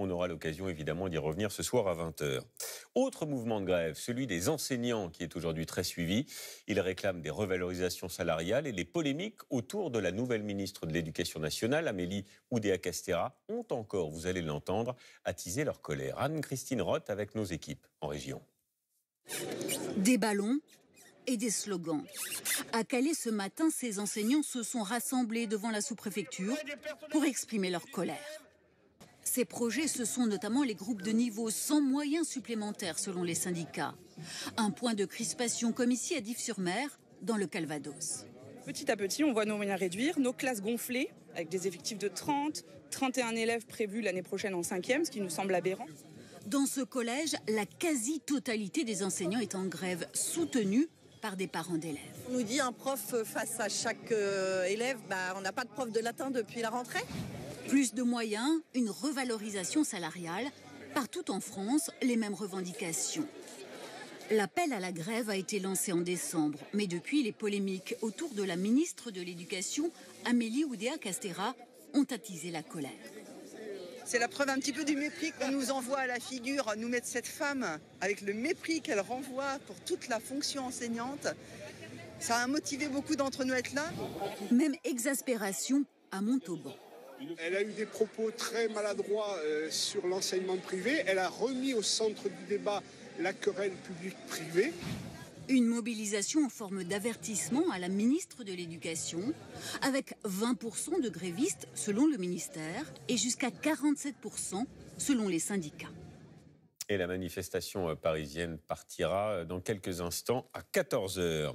On aura l'occasion évidemment d'y revenir ce soir à 20h. Autre mouvement de grève, celui des enseignants qui est aujourd'hui très suivi. Ils réclament des revalorisations salariales et les polémiques autour de la nouvelle ministre de l'Éducation nationale, Amélie Oudéa-Castéra, ont encore, vous allez l'entendre, attisé leur colère. Anne-Christine Roth avec nos équipes en région. Des ballons et des slogans. À Calais ce matin, ces enseignants se sont rassemblés devant la sous-préfecture pour exprimer leur colère. Ces projets, ce sont notamment les groupes de niveau sans moyens supplémentaires selon les syndicats. Un point de crispation comme ici à Dives-sur-Mer, dans le Calvados. Petit à petit, on voit nos moyens réduire, nos classes gonfler, avec des effectifs de 30, 31 élèves prévus l'année prochaine en 5e, ce qui nous semble aberrant. Dans ce collège, la quasi-totalité des enseignants est en grève, soutenue par des parents d'élèves. On nous dit un prof face à chaque élève, on n'a pas de prof de latin depuis la rentrée. Plus de moyens, une revalorisation salariale. Partout en France, les mêmes revendications. L'appel à la grève a été lancé en décembre, mais depuis, les polémiques autour de la ministre de l'Éducation, Amélie Oudéa-Castéra, ont attisé la colère. C'est la preuve un petit peu du mépris qu'on nous envoie à la figure, nous mettre cette femme avec le mépris qu'elle renvoie pour toute la fonction enseignante. Ça a motivé beaucoup d'entre nous à être là. Même exaspération à Montauban. Elle a eu des propos très maladroits sur l'enseignement privé. Elle a remis au centre du débat la querelle publique-privée. Une mobilisation en forme d'avertissement à la ministre de l'Éducation, avec 20% de grévistes selon le ministère et jusqu'à 47% selon les syndicats. Et la manifestation parisienne partira dans quelques instants à 14h.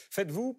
Faites-vous